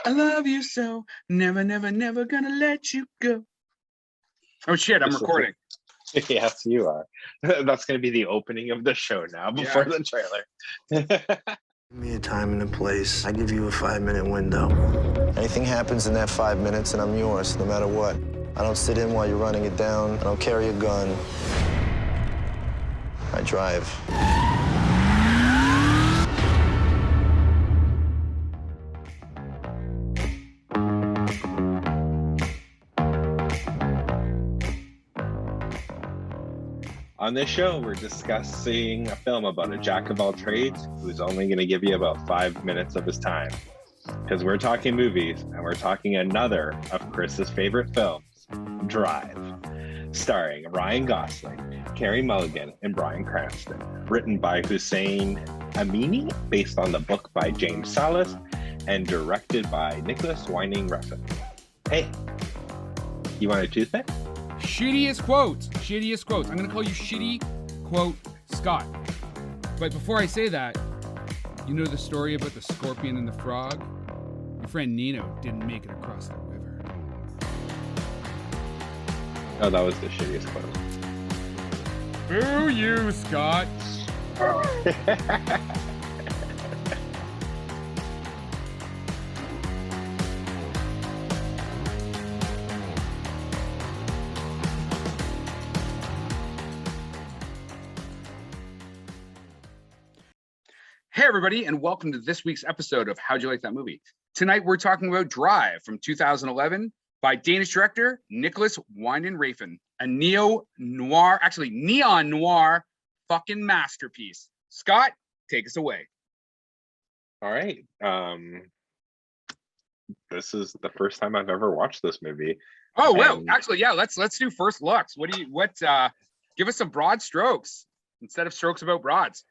I love you so. Never, never, never gonna let you go. Oh shit, I'm recording. Yes, you are. That's going to be the opening of the show now before the trailer. Give me a time and a place. I give you a 5-minute window. Anything happens in that 5 minutes and I'm yours, no matter what. I don't sit in while you're running it down. I don't carry a gun. I drive. On this show, we're discussing a film about a jack of all trades who's only going to give you about 5 minutes of his time. Because we're talking movies, and we're talking another of Kris's favorite films, Drive, starring Ryan Gosling, Carey Mulligan, and Bryan Cranston. Written by Hussein Amini, based on the book by James Salas, and directed by Nicolas Winding Refn. Hey, you want a toothpick? Shittiest quotes. I'm going to call you Shitty Quote Scott. But before I say that, you know the story about the scorpion and the frog? Your friend Nino didn't make it across the river. Oh, that was the shittiest quote. Boo you, Scott. Hey everybody, and welcome to this week's episode of How'd You Like That Movie? Tonight we're talking about Drive from 2011 by Danish director Nicolas Winding Refn, a Neon-Noir fucking masterpiece. Scott, take us away. All right. This is the first time I've ever watched this movie. Oh well, actually, yeah. Let's do first looks. Give us some broad strokes instead of strokes about broads.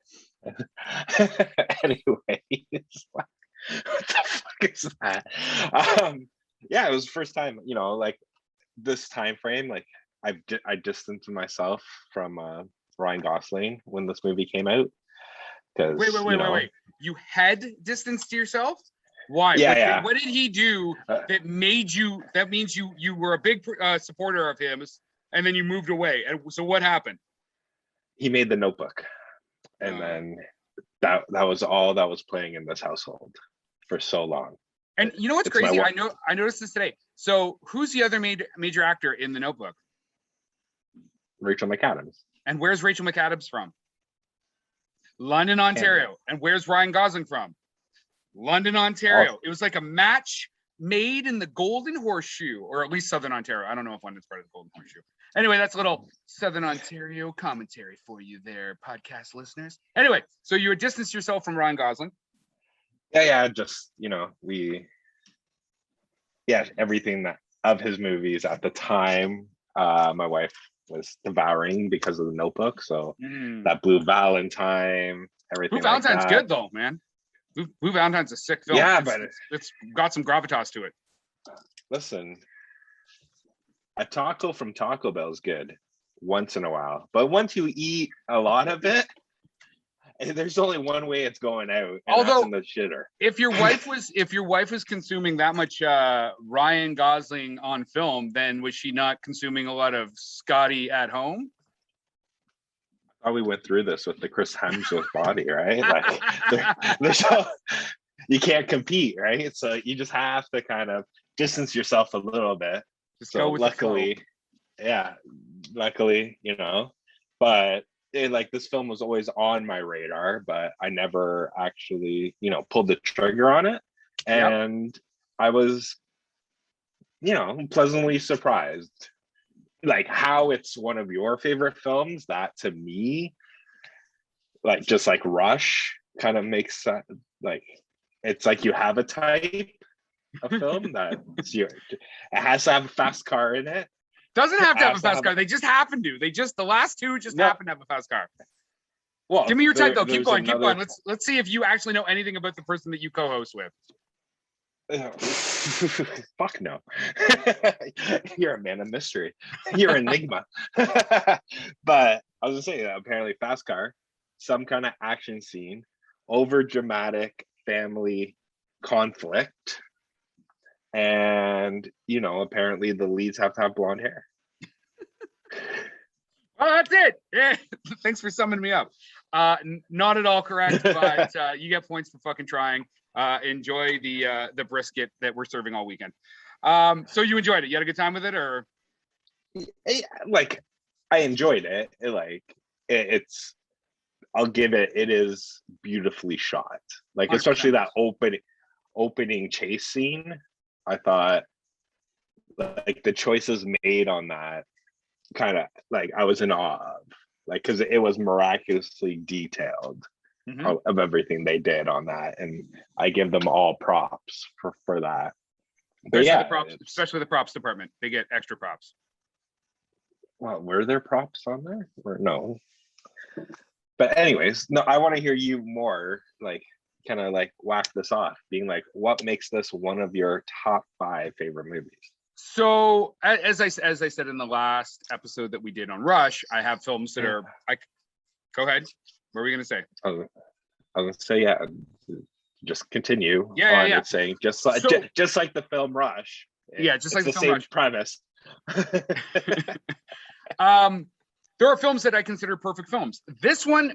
Anyway, it's like, what the fuck is that? Yeah, it was the first time, like this time frame, like I distanced myself from Ryan Gosling when this movie came out. Because wait. You had distanced yourself? Why? Yeah. What did he do that means you were a big supporter of him, and then you moved away? And so what happened? He made The Notebook. And then that was all that was playing in this household for so long. And you know what's crazy? I noticed this today. So who's the other major actor in The Notebook? Rachel McAdams. And where's Rachel McAdams from? London, Ontario. Canada. And where's Ryan Gosling from? London, Ontario. It was like a match made in the Golden Horseshoe, or at least Southern Ontario. I don't know if London's part of the Golden Horseshoe. Anyway, that's a little Southern Ontario commentary for you there, podcast listeners. Anyway, so you would distance yourself from Ryan Gosling. Yeah, just, everything that of his movies at the time, my wife was devouring because of The Notebook. So that Blue Valentine, everything. Blue Valentine's good though, man. Blue Valentine's a sick film. Yeah, but it's got some gravitas to it. Listen, a taco from Taco Bell is good once in a while, but once you eat a lot of it, there's only one way it's going out. And although that's in the shitter. If your wife was consuming that much Ryan Gosling on film, then was she not consuming a lot of Scotty at home? I thought we went through this with the Chris Hemsworth body, right? Like, you can't compete, right? So you just have to kind of distance yourself a little bit. Just go with luckily, but this film was always on my radar, but I never actually, pulled the trigger on it. And I was, pleasantly surprised. Like how it's one of your favorite films, that to me, like just like Rush kind of makes that, like, it's like you have a type of film that it has to have a fast car in it. Doesn't have to have a fast car. They just happen to. The last two just happen to have a fast car. Well, give me your type though. Keep going. Let's see if you actually know anything about the person that you co-host with. Fuck no. You're a man of mystery. You're an enigma. But I was gonna say, apparently fast car, some kind of action scene, over dramatic family conflict, And apparently the leads have to have blonde hair. Oh, that's it. Yeah. Thanks for summing me up. Not at all correct, but you get points for fucking trying. Enjoy the brisket that we're serving all weekend. So you enjoyed it? You had a good time with it, or? Like, I enjoyed it. It's. I'll give it. It is beautifully shot. Like 100%. Especially that opening chase scene. I thought, like, the choices made on that, kind of, like, I was in awe of, like, because it was miraculously detailed of everything they did on that, and I give them all props for that. But especially the props department, they get extra props. Well, were there props on there? Or no? But anyways, no, I want to hear you more, like, kind of like whack this off, being like, what makes this one of your top 5 favorite movies? So as I said in the last episode that we did on Rush, I have films that are go ahead. What were we gonna say? I was gonna say, yeah, just continue. Yeah. Saying just like the film Rush. Yeah, just like the film same Rush. Premise. There are films that I consider perfect films. This one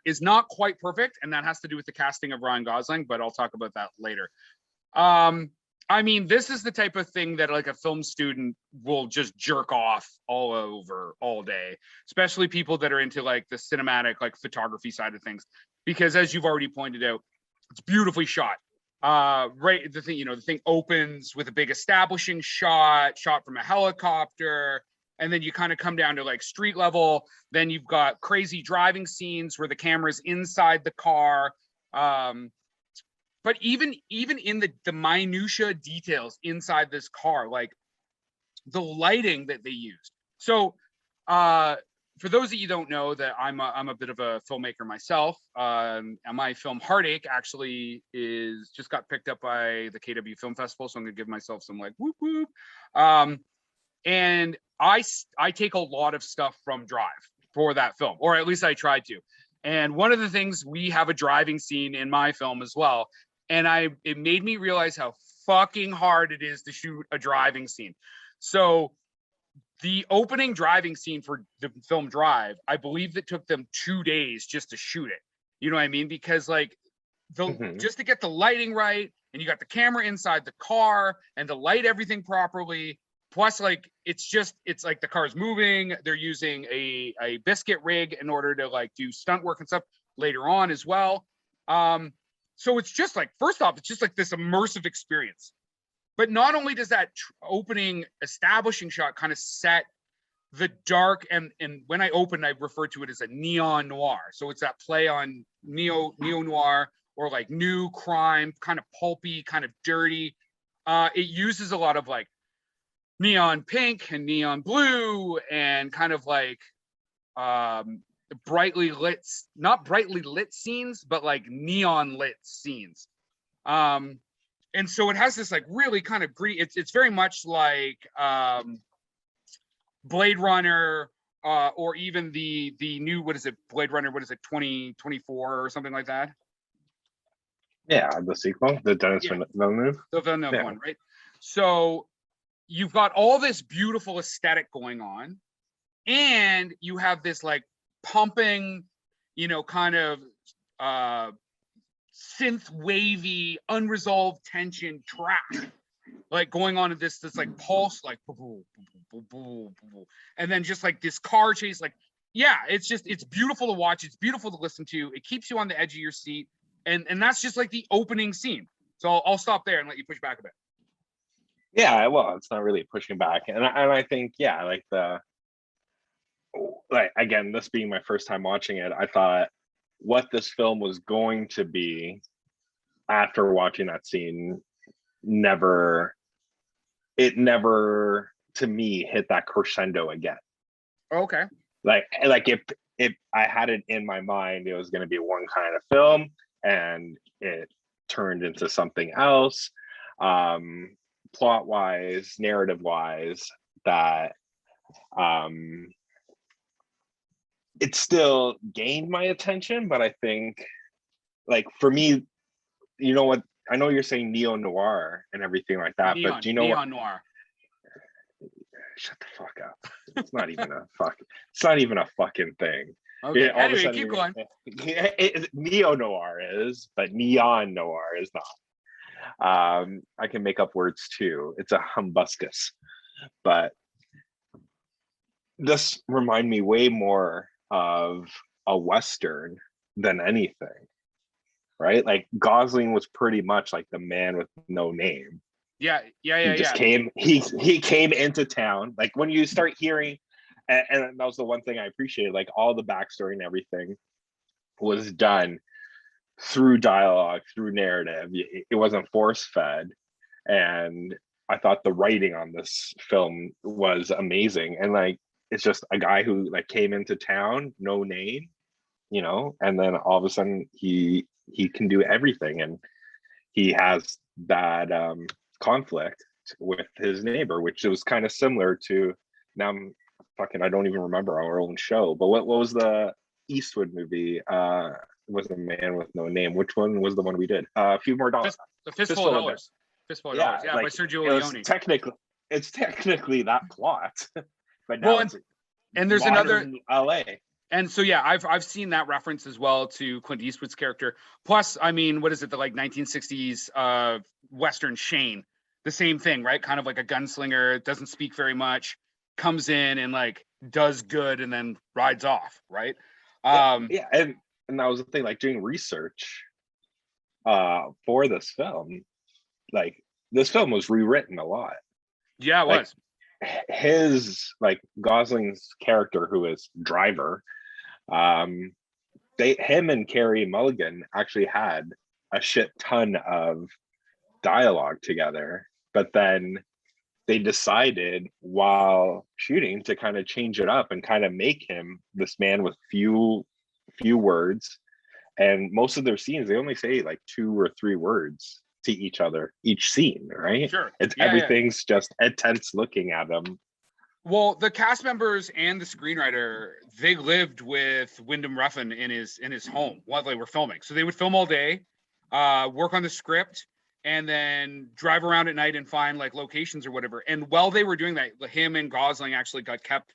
is not quite perfect, and that has to do with the casting of Ryan Gosling, but I'll talk about that later. I mean, this is the type of thing that, like, a film student will just jerk off all over all day, especially people that are into, like, the cinematic, like, photography side of things, because as you've already pointed out, it's beautifully shot. Right, the thing opens with a big establishing shot from a helicopter. And then you kind of come down to, like, street level. Then you've got crazy driving scenes where the camera's inside the car. But even in the minutia details inside this car, like the lighting that they used. So for those of you who don't know, that I'm a bit of a filmmaker myself. And my film Heartache actually just got picked up by the KW Film Festival. So I'm gonna give myself some, like, whoop whoop. And I take a lot of stuff from Drive for that film, or at least I tried to. And one of the things, we have a driving scene in my film as well. And it made me realize how fucking hard it is to shoot a driving scene. So the opening driving scene for the film Drive, I believe it took them 2 days just to shoot it. You know what I mean? Because, like, just to get the lighting right, and you got the camera inside the car, and to light everything properly. Plus, like, it's like the car's moving. They're using a biscuit rig in order to, like, do stunt work and stuff later on as well. So it's just, like, first off, it's just like this immersive experience. But not only does that opening establishing shot kind of set the dark, and when I opened, I referred to it as a Neon-Noir. So it's that play on Neo-Noir, or, like, new crime, kind of pulpy, kind of dirty. It uses a lot of, like, neon pink and neon blue, and kind of, like, brightly lit, not brightly lit scenes, but, like, neon lit scenes. And so it has this, like, really kind of green, it's very much like Blade Runner, or even the new, Blade Runner, 2024 or something like that. Yeah, the sequel, the Dennis Villeneuve. The Villeneuve one, right? So you've got all this beautiful aesthetic going on, and you have this, like, pumping, kind of synth wavy, unresolved tension track, like, going on in this like pulse, like, and then just, like, this car chase, like, yeah, it's beautiful to watch. It's beautiful to listen to. It keeps you on the edge of your seat, and that's just, like, the opening scene. So I'll stop there and let you push back a bit. Yeah, well, it's not really pushing back, and I think, yeah, like again, this being my first time watching it, I thought what this film was going to be after watching that scene never to me hit that crescendo again. Okay. Like if I had it in my mind, it was going to be one kind of film, and it turned into something else. Plot wise, narrative wise, that it still gained my attention, but I think, like, for me, you know what I know you're saying neo-noir and everything like that, but do you know what? Neon-Noir. Shut the fuck up. It's not even a fucking thing. Okay. Yeah, all of a Anyway, sudden keep going. Neo-noir is, but neon-noir is not. I can make up words too. It's a humbuscus. But this remind me way more of a Western than anything, right? Like Gosling was pretty much like the man with no name. Yeah. He came into town. Like when you start hearing, and that was the one thing I appreciated, like all the backstory and everything was done through dialogue, through narrative. It wasn't force fed. And I thought the writing on this film was amazing. And like, it's just a guy who like came into town, no name, you know, and then all of a sudden he can do everything. And he has that conflict with his neighbor, which was kind of similar to, now I'm fucking, I don't even remember our own show, but what was the Eastwood movie? Was a man with no name. Which one was the one we did? A few more dollars. The Fistful of Dollars. Fistful of Dollars. Yeah, like, by Sergio Leone. It's technically that plot, but now and there's another LA. And so yeah, I've seen that reference as well to Clint Eastwood's character. Plus, I mean, what is it? The like 1960s Western Shane, the same thing, right? Kind of like a gunslinger, doesn't speak very much, comes in and like does good and then rides off, right? Yeah, and that was the thing, like doing research for this film, like this film was rewritten a lot. Yeah, it like, was. His like Gosling's character, who is Driver, him and Carey Mulligan actually had a shit ton of dialogue together, but then they decided while shooting to kind of change it up and kind of make him this man with few words. And most of their scenes, they only say like 2 or 3 words to each other each scene, right? Sure. Everything's just intense looking at them. Well, the cast members and the screenwriter, they lived with Winding Refn in his home while they were filming. So they would film all day, work on the script, and then drive around at night and find like locations or whatever. And while they were doing that, him and Gosling actually kept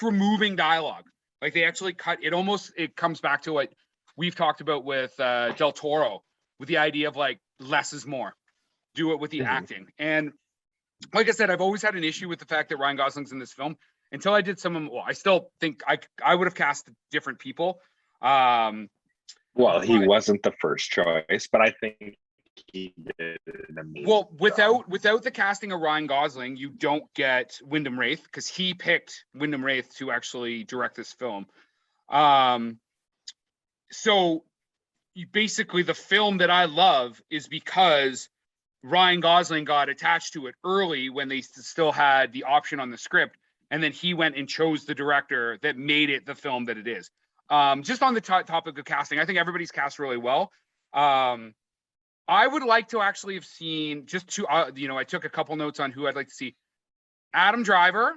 removing dialogue. Like they actually cut it. It comes back to what we've talked about with Del Toro, with the idea of like less is more. Do it with the acting. And like I said, I've always had an issue with the fact that Ryan Gosling's in this film until I did some of them. Well, I still think I would have cast different people. Well, he wasn't the first choice, but I think he did an amazing job. Without the casting of Ryan Gosling, you don't get Winding Refn, because he picked Winding Refn to actually direct this film. So basically the film that I love is because Ryan Gosling got attached to it early when they still had the option on the script, and then he went and chose the director that made it the film that it is. Just on the topic of casting, I think everybody's cast really well. I would like to actually have seen just two, I took a couple notes on who I'd like to see. Adam Driver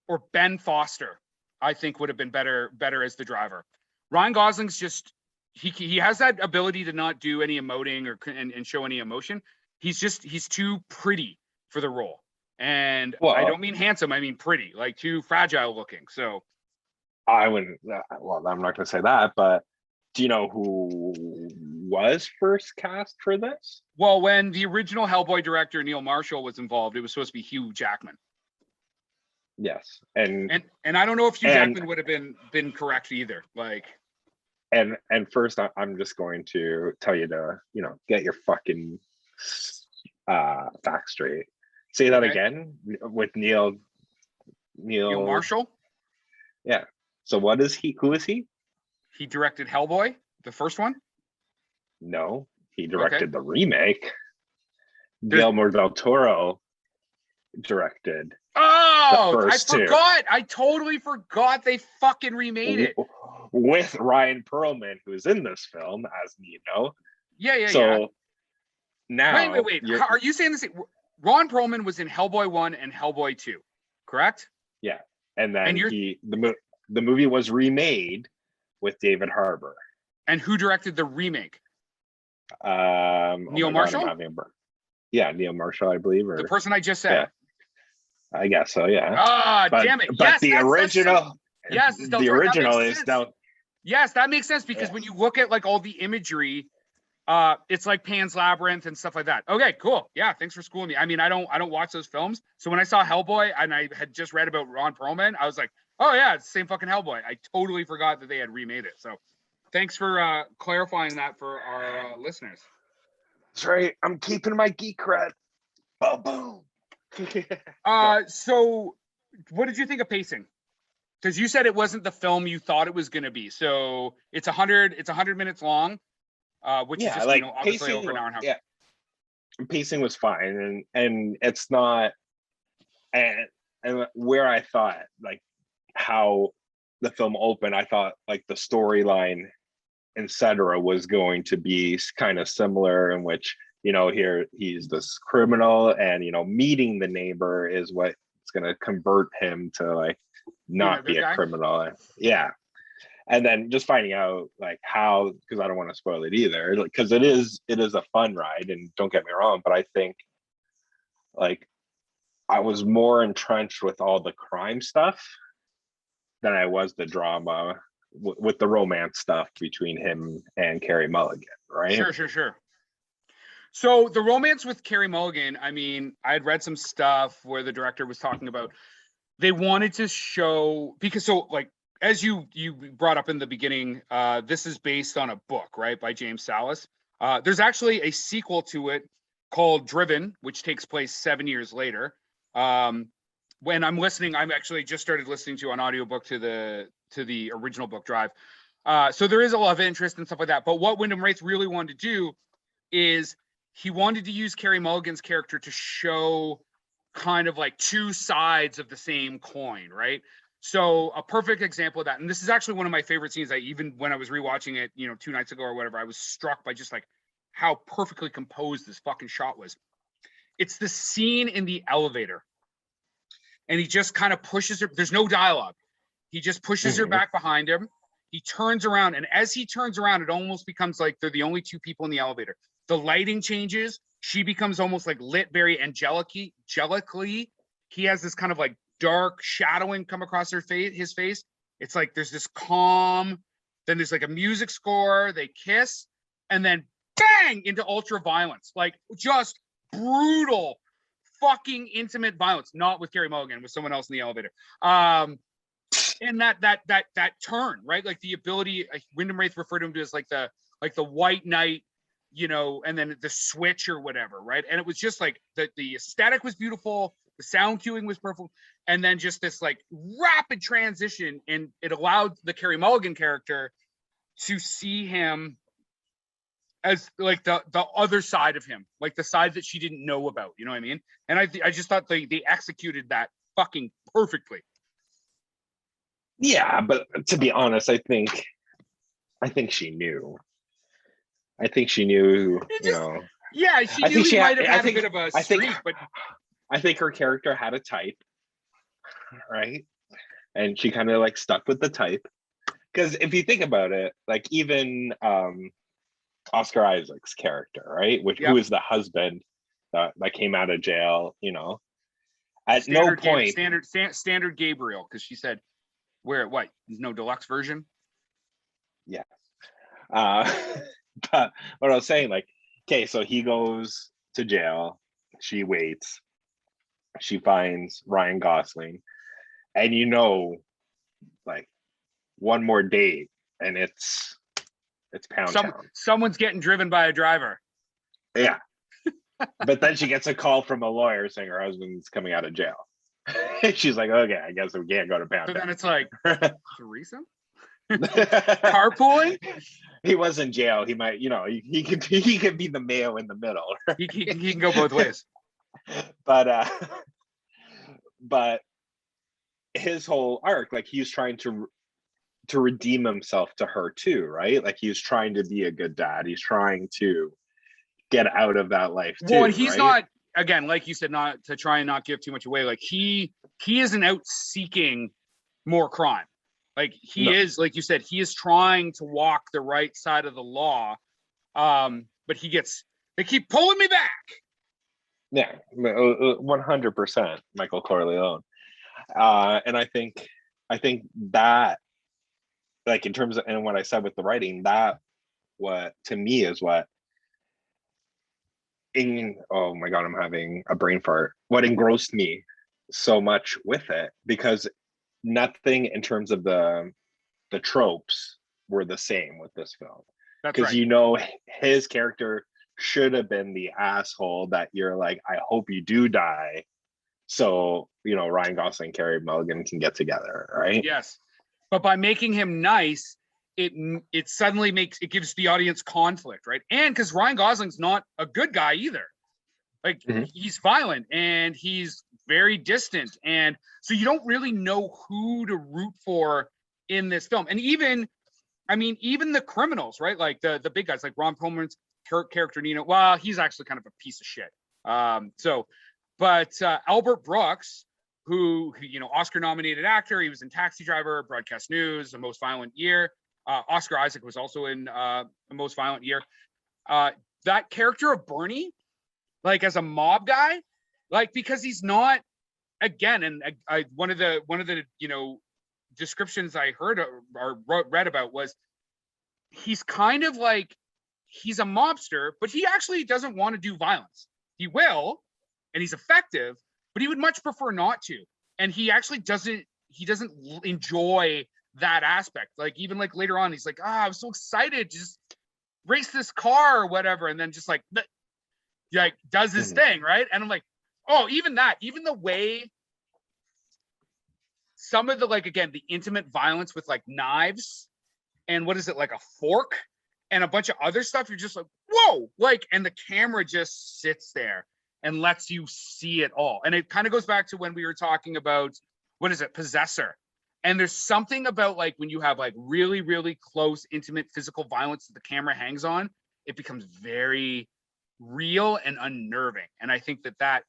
or Ben Foster, I think would have been better as the driver. Ryan Gosling's just, he has that ability to not do any emoting and show any emotion. He's too pretty for the role. And I don't mean handsome, I mean pretty, like too fragile looking. So I wouldn't, well, I'm not going to say that, but do you know who was first cast for this? Well, when the original Hellboy director, Neil Marshall, was involved, it was supposed to be Hugh Jackman. Yes. And I don't know if Hugh Jackman would have been correct either. Like, and first I'm just going to tell you to, get your fucking facts straight. Say that again with Neil Marshall. Yeah. So what is he? Who is he? He directed Hellboy, the first one. No, he directed the remake. Guillermo del Toro directed. Oh, the first I forgot. I totally forgot they fucking remade it with Ryan Perlman, who is in this film as Nino. Yeah. So now, wait. Are you saying this? Ron Perlman was in Hellboy 1 and Hellboy 2, correct? Yeah, and then the movie was remade with David Harbour. And who directed the remake? Neil my God, Marshall? I'm having a yeah, Neil Marshall, I believe, The or person I just said. yeah, I guess so. Yeah. Ah, damn it! But Yes, the that's original, yes, it's Del the Toro. That original makes is sense. Del. Yes, that makes sense because Yeah. when you look at like all the imagery, it's like Pan's Labyrinth and stuff like that. Okay, cool. Yeah, thanks for schooling me. I mean, I don't watch those films. So when I saw Hellboy and I had just read about Ron Perlman, I was like, oh yeah, it's the same fucking Hellboy. I totally forgot that they had remade it. So thanks for clarifying that for our listeners. That's right. I'm keeping my geek cred. Boom, boom. So what did you think of pacing? Because you said it wasn't the film you thought it was going to be. So it's 100 minutes long, which is just, like obviously pacing, over an hour and a half. Yeah, pacing was fine, and it's not, and where I thought like how the film opened, I thought like the storyline, etc., was going to be kind of similar, in which here he's this criminal, and meeting the neighbor is what's going to convert him to like not be a criminal. Yeah. And then just finding out like how, because I don't want to spoil it either, because it is a fun ride, and don't get me wrong, but I think like I was more entrenched with all the crime stuff than I was the drama with the romance stuff between him and Carey Mulligan, right? Sure. So the romance with Carey Mulligan, I mean, I had read some stuff where the director was talking about they wanted to show, because so like as you brought up in the beginning, this is based on a book, right, by James Salas. There's actually a sequel to it called Driven, which takes place 7 years later. When I'm listening, I'm actually just started listening to an audiobook to the original book, Drive. So there is a lot of interest and stuff like that. But what Winding Refn really wanted to do is he wanted to use Carey Mulligan's character to show kind of like two sides of the same coin, right? So a perfect example of that, and this is actually one of my favorite scenes. Even when I was rewatching it, 2 nights ago or whatever, I was struck by just like how perfectly composed this fucking shot was. It's the scene in the elevator, and he just kind of pushes her. There's no dialogue. He just pushes her back behind him. He turns around, and as he turns around, it almost becomes like they're the only two people in the elevator. The lighting changes. She becomes almost like lit very angelically. He has this kind of like dark shadowing come across his face. It's like there's this calm, then there's like a music score, they kiss, and then bang into ultra violence, like just brutal fucking intimate violence, not with Carey Mulligan, with someone else in the elevator. And that turn, right? Like the ability, Winding Refn referred to him as like the white knight, and then the switch or whatever, right? And it was just like the aesthetic was beautiful, the sound cueing was perfect, and then just this like rapid transition, and it allowed the Carey Mulligan character to see him as like the other side of him, like the side that she didn't know about, you know what I mean? And I just thought they executed that fucking perfectly. Yeah, but to be honest, I think she knew. I think she knew, Yeah, she knew he might have had a bit of a streak, but I think her character had a type, right? And she kind of like stuck with the type. Because if you think about it, like even Oscar Isaac's character, right? Who is the husband that came out of jail, At standard no point. Standard Gabriel, because she said, what? No deluxe version? Yeah. But what I was saying, like, okay, so he goes to jail, she waits, she finds Ryan Gosling, and like one more date, and it's Pound Town. Someone's getting driven by a driver. Yeah. But then she gets a call from a lawyer saying her husband's coming out of jail. She's like, okay, I guess we can't go to Pound Town. But then it's like, threesome? Carpooling? He was in jail. He might, he could be the Mayo in the middle. Right? He can go both ways. But his whole arc, like he's trying to redeem himself to her too, right? Like he's trying to be a good dad. He's trying to get out of that life too. Well, and he's right? not, again, like you said, not to try and not give too much away. Like he isn't out seeking more crime. Like he is, like you said, he is trying to walk the right side of the law. but they keep pulling me back. Yeah, 100% Michael Corleone. And I think that, like, in terms of, and what I said with the writing, that what to me is what oh my god, I'm having a brain fart. What engrossed me so much with it, because nothing in terms of the tropes were the same with this film. That's Because right. his character should have been the asshole that you're like, I hope you do die, so Ryan Gosling, Carey Mulligan can get together, right? Yes, but by making him nice, it suddenly gives the audience conflict, right? And because Ryan Gosling's not a good guy either. Like, he's violent and he's very distant, and so you don't really know who to root for in this film. And even the criminals, right? Like the big guys, like Ron Perlman's character Nino. Well, he's actually kind of a piece of shit. But Albert Brooks, who Oscar nominated actor, he was in Taxi Driver, Broadcast News, The Most Violent Year. Oscar Isaac was also in The Most Violent Year. That character of Bernie, like, as a mob guy, like, because he's not, again, and one of the descriptions I heard or read about was, he's kind of like, he's a mobster, but he actually doesn't want to do violence. He will, and he's effective, but he would much prefer not to. And he actually doesn't enjoy that aspect. Like, even like later on, he's like, I was so excited to just race this car or whatever, and then just like does his thing, right? And I'm like, oh, even the way some of the, like, again, the intimate violence with like knives and what is it, like a fork and a bunch of other stuff, you're just like, whoa, like, and the camera just sits there and lets you see it all. And it kind of goes back to when we were talking about, what is it, Possessor. And there's something about, like, when you have like really, really close, intimate physical violence that the camera hangs on, it becomes very real and unnerving. And I think that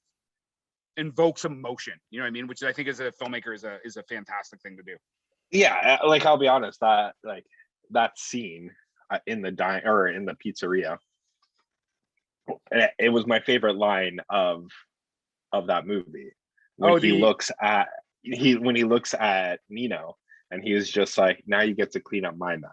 invokes emotion, you know what I mean? Which I think as a filmmaker is a fantastic thing to do. Yeah, like, I'll be honest, that scene in the pizzeria, it was my favorite line of that movie, when he looks at Nino, and he is just like, now you get to clean up my mess.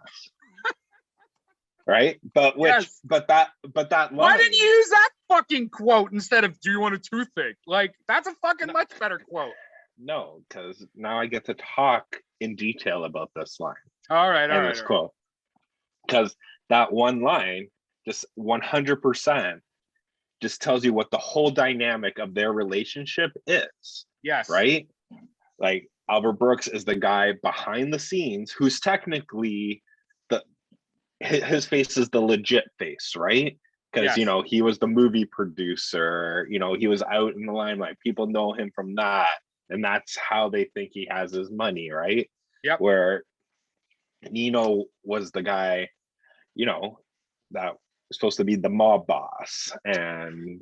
Right? But that line, why didn't you use that fucking quote instead of, do you want a toothpick? Like, that's a fucking much better quote. No, because now I get to talk in detail about this line. All right. This quote, because that one line just 100% just tells you what the whole dynamic of their relationship is. Yes. Right? Like, Albert Brooks is the guy behind the scenes who's technically his face is the legit face, right? Because he was the movie producer, he was out in the limelight, people know him from that, and that's how they think he has his money, right? Yep. Where Nino was the guy, that was supposed to be the mob boss and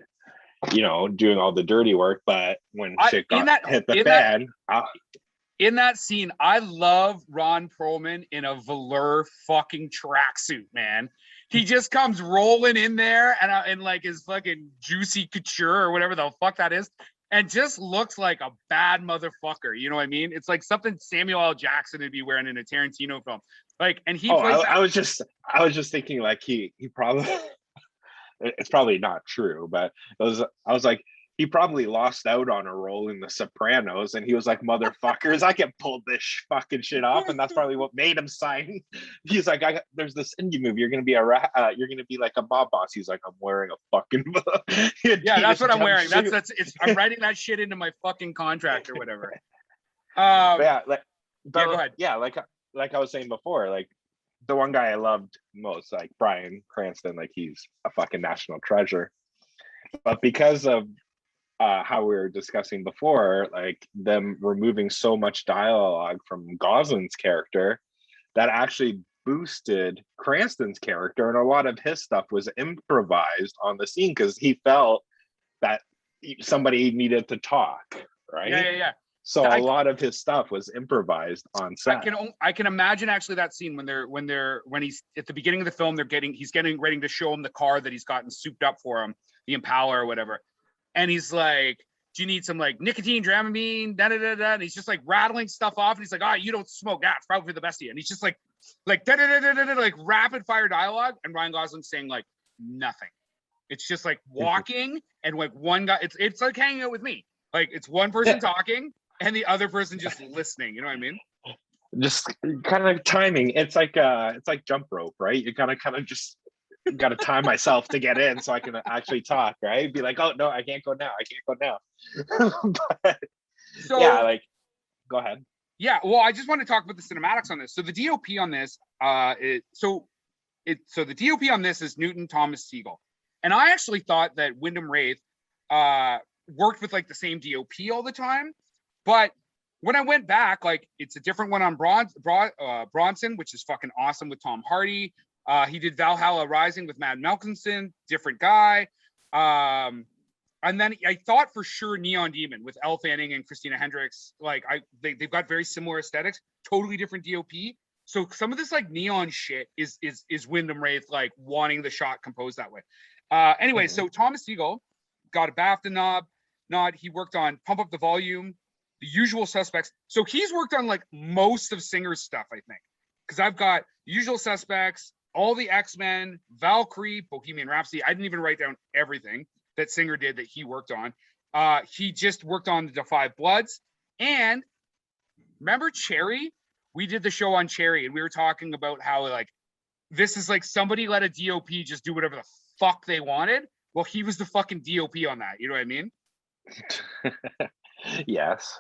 doing all the dirty work, but when shit hit the fan. In that scene, I love Ron Perlman in a velour fucking tracksuit, man. He just comes rolling in there and like his fucking juicy couture or whatever the fuck that is, and just looks like a bad motherfucker. You know what I mean? It's like something Samuel L. Jackson would be wearing in a Tarantino film. Like, and he plays I was just thinking, like, he probably it's probably not true, but I was like, he probably lost out on a role in The Sopranos, and he was like, motherfuckers, I can pull this fucking shit off, and that's probably what made him sign. He's like, there's this indie movie, you're gonna be like a mob boss. He's like, I'm wearing a fucking yeah, that's what I'm wearing. I'm writing that shit into my fucking contract or whatever. Go ahead. Yeah, like I was saying before, like, the one guy I loved most, like Bryan Cranston, like, he's a fucking national treasure. But because of how we were discussing before, like, them removing so much dialogue from Gosling's character, that actually boosted Cranston's character, and a lot of his stuff was improvised on the scene because he felt that somebody needed to talk, right? Yeah. So a lot of his stuff was improvised on set. I can imagine actually that scene when he's at the beginning of the film, he's getting ready to show him the car that he's gotten souped up for him, the Impala or whatever. And he's like, do you need some like nicotine, Dramamine, da da da da? And he's just like rattling stuff off. And he's like, oh, you don't smoke. Yeah, it's probably for the best of you. And he's just like da da da da da da, like rapid fire dialogue. And Ryan Gosling's saying like nothing. It's just like walking and like one guy. It's like hanging out with me. Like it's one person talking and the other person just listening. You know what I mean? Just kind of timing. It's like jump rope, right? You kind of just got to time myself to get in so I can actually talk, right? Be like, oh no, I can't go now. But, so yeah, like, go ahead. Yeah, well, I just want to talk about the cinematics on this. So the DOP on this, so the DOP on this is Newton Thomas Siegel, and I actually thought that Winding Refn worked with like the same DOP all the time, but when I went back, like it's a different one on Bronson, which is fucking awesome with Tom Hardy. He did Valhalla Rising with Mads Mikkelsen, different guy. And then I thought for sure Neon Demon with Elle Fanning and Christina Hendricks. Like they've got very similar aesthetics, totally different DOP. So some of this like neon shit is Winding Refn like wanting the shot composed that way. Anyway, so Thomas Siegel got a BAFTA nod. He worked on Pump Up the Volume, The Usual Suspects. So he's worked on like most of Singer's stuff, I think, because I've got Usual Suspects, all the X-Men, Valkyrie, Bohemian Rhapsody. I didn't even write down everything that Singer did that he worked on. He just worked on The Five Bloods. And remember Cherry? We did the show on Cherry and we were talking about how like, this is like somebody let a DOP just do whatever the fuck they wanted. Well, he was the fucking DOP on that. You know what I mean? Yes.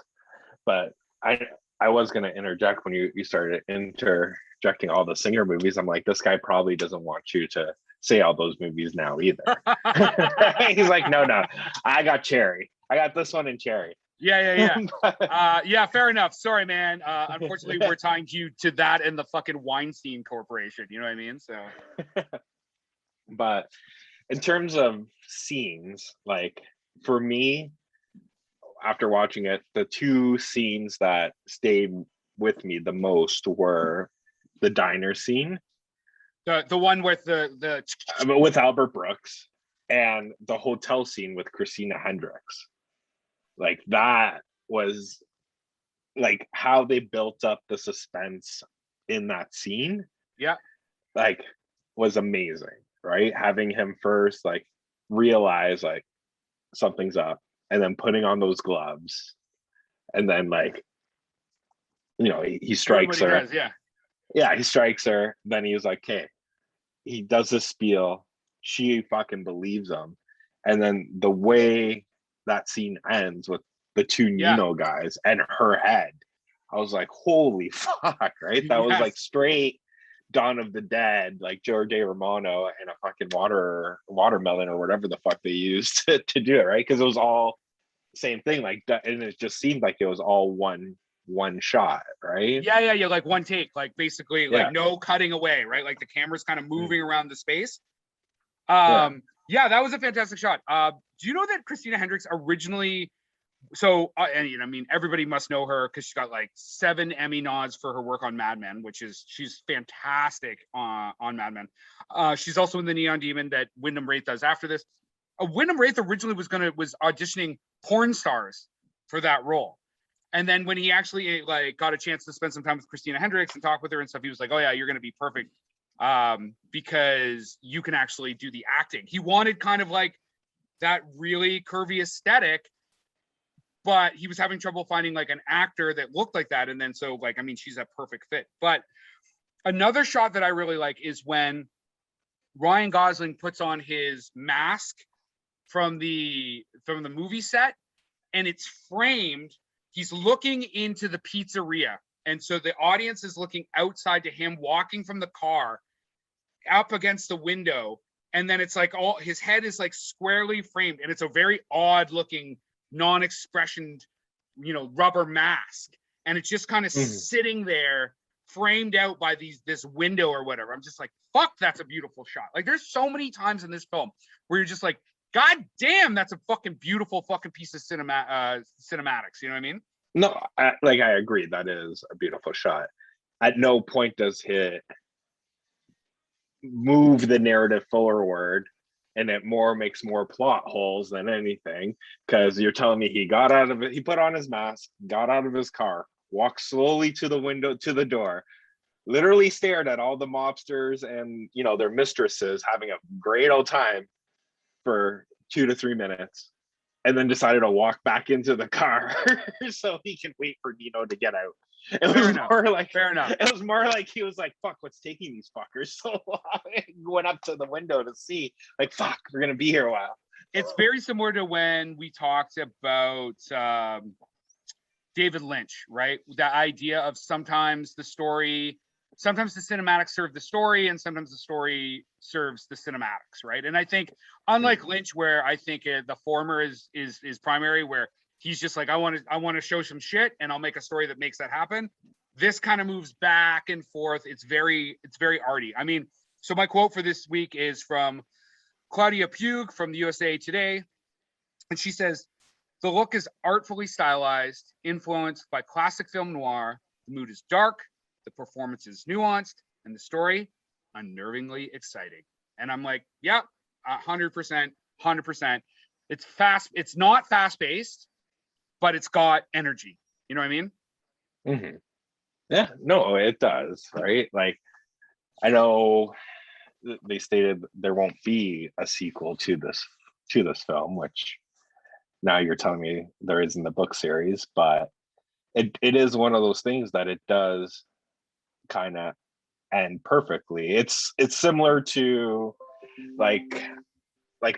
But I was going to interject when you started interjecting all the Singer movies. I'm like, this guy probably doesn't want you to say all those movies now either. He's like, no, I got Cherry. I got this one in Cherry. Yeah. Yeah, fair enough. Sorry, man. Unfortunately, we're tying you to that and the fucking Weinstein Corporation. You know what I mean? So, but in terms of scenes, like for me, after watching it, the two scenes that stayed with me the most were the diner scene, the one with the with Albert Brooks, and the hotel scene with Christina Hendricks. Like that was like how they built up the suspense in that scene. Yeah, like was amazing, right? Having him first like realize like something's up, and then putting on those gloves, and then like, you know, he strikes her. Does, yeah, he strikes her. Then he was like, okay, he does this spiel. She fucking believes him, and then the way that scene ends with the two Nino guys and her head, I was like, holy fuck, right? That was like straight Dawn of the Dead, like George A. Romano and a fucking watermelon or whatever the fuck they used to do it, right? Because it was all same thing, like, and it just seemed like it was all one shot, right? Yeah, like one take, like basically like no cutting away, right? Like the camera's kind of moving around the space. Yeah, that was a fantastic shot. Do you know that Christina Hendricks originally, so and you know, I mean, everybody must know her because she's got like 7 Emmy nods for her work on Mad Men, she's fantastic on Mad Men. She's also in the Neon Demon that Winding Refn does after this. Winding Refn originally was auditioning porn stars for that role, and then when he actually like got a chance to spend some time with Christina Hendricks and talk with her and stuff, he was like, oh yeah, you're gonna be perfect because you can actually do the acting. He wanted kind of like that really curvy aesthetic, but he was having trouble finding like an actor that looked like that. And then so like, I mean, she's a perfect fit. But another shot that I really like is when Ryan Gosling puts on his mask from the movie set, and it's framed. He's looking into the pizzeria, and so the audience is looking outside to him walking from the car up against the window, and then it's like all his head is like squarely framed, and it's a very odd looking non-expressioned, you know, rubber mask, and it's just kind of sitting there framed out by this window or whatever. I'm just like, fuck, that's a beautiful shot. Like there's so many times in this film where you're just like, god damn, that's a fucking beautiful fucking piece of cinematics, you know what I mean? No, I agree. That is a beautiful shot. At no point does it move the narrative forward, and it more makes more plot holes than anything. Because you're telling me he got out of it, he put on his mask, got out of his car, walked slowly to the window, to the door, literally stared at all the mobsters and their mistresses having a great old time for 2 to 3 minutes, and then decided to walk back into the car so he can wait for Nino to get out. Fair enough. It was more like he was like, fuck, what's taking these fuckers so long? Went up to the window to see, like, fuck, we're gonna be here a while. It's very similar to when we talked about David Lynch, right? The idea of sometimes the cinematics serve the story, and sometimes the story serves the cinematics, right? And I think, unlike Lynch, where I think the former is primary, where he's just like, I want to show some shit, and I'll make a story that makes that happen. This kind of moves back and forth. It's very arty. I mean, so my quote for this week is from Claudia Pugh from the USA Today, and she says, "The look is artfully stylized, influenced by classic film noir. The mood is dark, the performance is nuanced, and the story unnervingly exciting." And I'm like, yeah, 100%. It's fast. It's not fast paced, but it's got energy. You know what I mean? Mm-hmm. Yeah, no, it does, right? Like, I know they stated there won't be a sequel to this film, which now you're telling me there is in the book series, but it is one of those things that it does kind of end perfectly. It's similar to like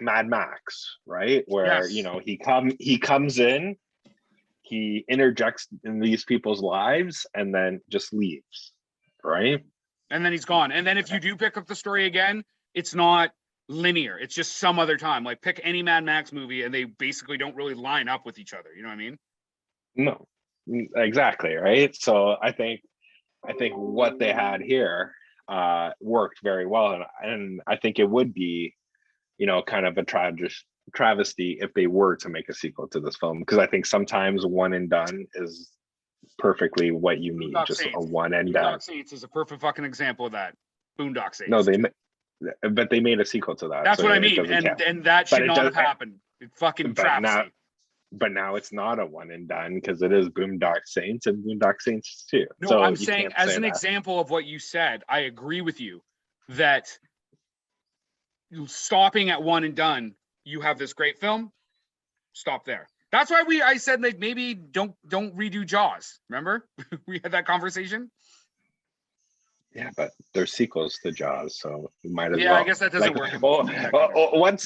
Mad Max, right? Where Yes. he comes in, he interjects in these people's lives, and then just leaves, right? And then he's gone. And then if you do pick up the story again, it's not linear. It's just some other time. Like, pick any Mad Max movie, and they basically don't really line up with each other. You know what I mean? No, exactly, right? So I think what they had here worked very well, and I think it would be, kind of a travesty if they were to make a sequel to this film, because I think sometimes one and done is perfectly what you need. Boondock Just Saints. a one and Boondock done. Saints is a perfect fucking example of that. Boondock Saints. No, but they made a sequel to that. That's so what I it mean, doesn't count. and that But should it not does- have happened. It's fucking travesty. But now it's not a one and done, because it is Boondock Saints and Boondock Saints 2. No, so I'm saying, as an example of what you said, I agree with you that stopping at one and done, you have this great film, stop there. That's why I said, like, maybe don't redo Jaws. Remember? We had that conversation. Yeah, but there's sequels to Jaws, so you might as well. Yeah, I guess that doesn't work.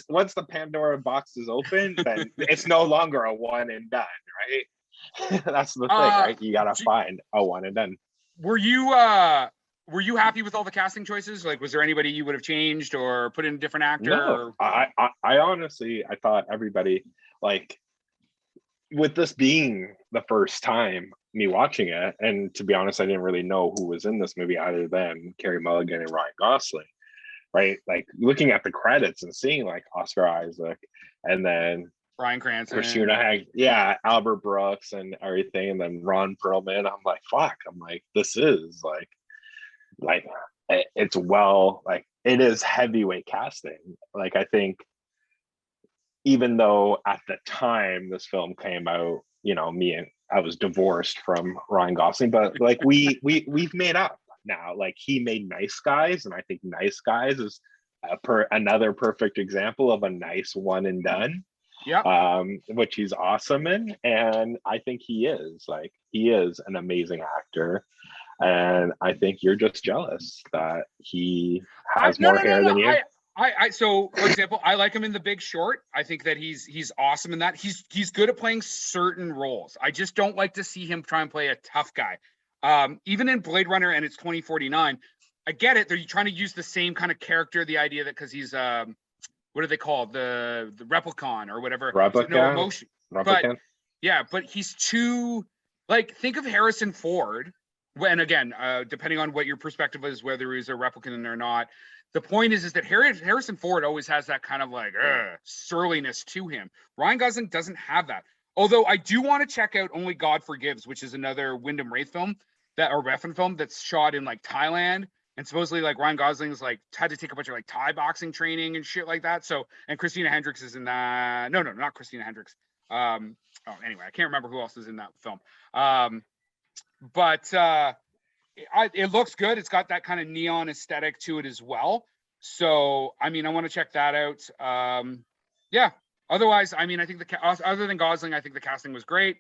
Once the Pandora box is open, then it's no longer a one and done, right? That's the thing, right? You gotta find a one and done. Were you happy with all the casting choices? Like, was there anybody you would have changed or put in a different actor? No, I honestly, I thought everybody, like, with this being the first time me watching it, and to be honest, I didn't really know who was in this movie other than Carey Mulligan and Ryan Gosling, right? Like, looking at the credits and seeing like Oscar Isaac, and then Bryan Cranston, Christina Hag, Albert Brooks and everything, and then Ron Perlman. I'm like, fuck. I'm like, this is like it's well, like, it is heavyweight casting. Like, I think even though at the time this film came out, I was divorced from Ryan Gosling, but like we've made up now. Like, he made Nice Guys, and I think Nice Guys is another perfect example of a nice one and done. Yeah. Which he's awesome in, and I think he is an amazing actor. And I think you're just jealous that he has more hair than you. So, for example, I like him in The Big Short. I think that he's awesome in that. He's good at playing certain roles. I just don't like to see him try and play a tough guy. Even in Blade Runner and it's 2049, I get it. They're trying to use the same kind of character. The idea that because he's what are they called? The replicon or whatever. Replicant. No emotion. Replicant. But he's too, like, think of Harrison Ford. And again, depending on what your perspective is, whether he's a replicant or not. The point is that Harrison Ford always has that kind of like surliness to him. Ryan Gosling doesn't have that. Although I do want to check out Only God Forgives, which is another Winding Refn Refn film that's shot in like Thailand. And supposedly like Ryan Gosling's like had to take a bunch of like Thai boxing training and shit like that. So, and Christina Hendricks is in that. No, not Christina Hendricks. Anyway, I can't remember who else is in that film. But it looks good. It's got that kind of neon aesthetic to it as well. So, I mean, I want to check that out. Yeah. Otherwise, I mean, I think other than Gosling, I think the casting was great.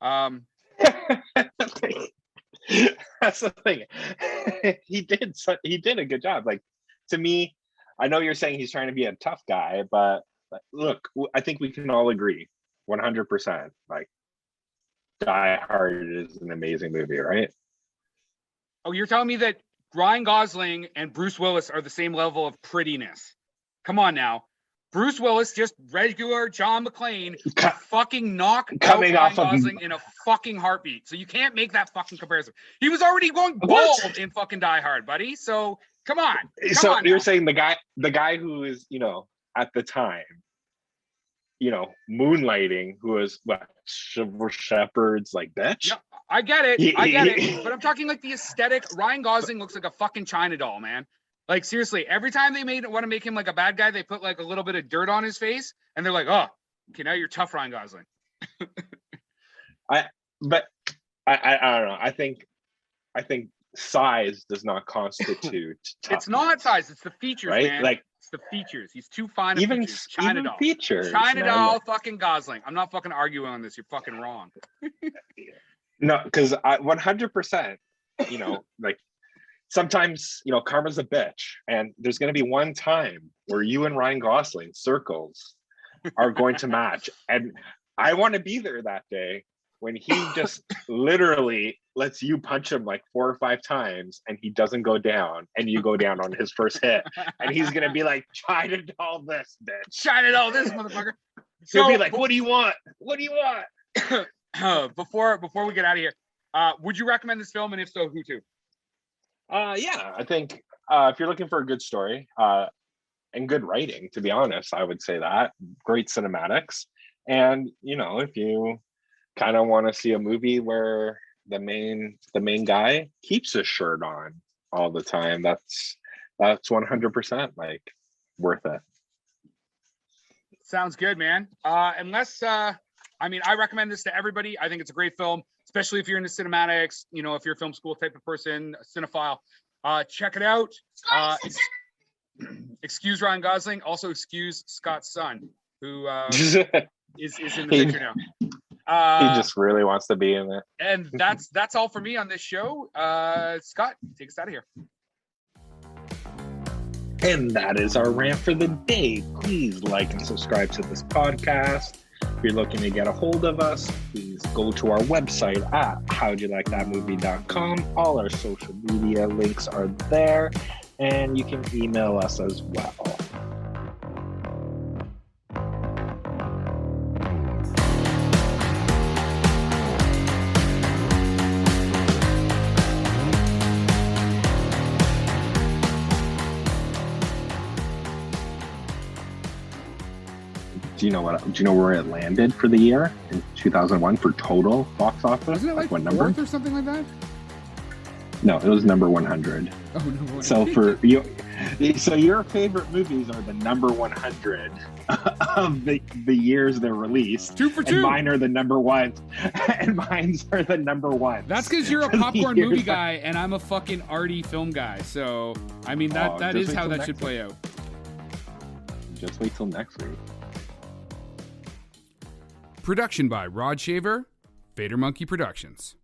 That's the thing. He did a good job. Like, to me, I know you're saying he's trying to be a tough guy, but look, I think we can all agree 100%. Like, Die Hard is an amazing movie, right? Oh, you're telling me that Ryan Gosling and Bruce Willis are the same level of prettiness? Come on now. Bruce Willis, just regular John McClane, fucking knock out Ryan Gosling in a fucking heartbeat. So you can't make that fucking comparison. He was already going bald in fucking Die Hard, buddy. So come on. So you're saying the guy who is, at the time, moonlighting, who was what, Shepard's like bitch? Yeah, I get it. But I'm talking like the aesthetic. Ryan Gosling looks like a fucking China doll, man. Like, seriously, every time they want to make him like a bad guy, they put like a little bit of dirt on his face, and they're like, "Oh, okay, now you're tough, Ryan Gosling." I don't know. I think size does not constitute toughness. It's not size; it's the features, right? man. Like, it's the features. He's too fine. Even China doll. Features. China doll, fucking Gosling. I'm not fucking arguing on this. You're fucking wrong. No, because 100%. Like. Sometimes, karma's a bitch, and there's going to be one time where you and Ryan Gosling circles are going to match. And I want to be there that day when he just literally lets you punch him like 4 or 5 times and he doesn't go down, and you go down on his first hit. And he's going to be like, try to doll this, bitch. Try to doll this, motherfucker. So he'll be like, what do you want? What do you want? Before we get out of here, would you recommend this film? And if so, who to? Yeah, I think if you're looking for a good story and good writing, to be honest, I would say that. Great cinematics. And, if you kind of want to see a movie where the main guy keeps his shirt on all the time, that's 100% like worth it. Sounds good, man. I recommend this to everybody. I think it's a great film, especially if you're into cinematics, if you're a film school type of person, a cinephile. Check it out. Excuse Ryan Gosling. Also excuse Scott's son, who is in the picture now. He just really wants to be in it. And that's all for me on this show. Scott, take us out of here. And that is our rant for the day. Please like and subscribe to this podcast. If you're looking to get a hold of us, please go to our website at howdyoulikethatmovie.com. All our social media links are there, and you can email us as well. Do you know where it landed for the year in 2001 for total box office? Wasn't it like what number? 4th or something like that? No, it was number 100. Oh, no. So for you, so your favorite movies are the number 100 of the years they're released. 2 for 2. And mine are the number 1, and mine's are the number 1. That's because you're a popcorn movie guy, and I'm a fucking arty film guy. So I mean that is how that should play out. Just wait till next week. Production by Rod Shaver, Vader Monkey Productions.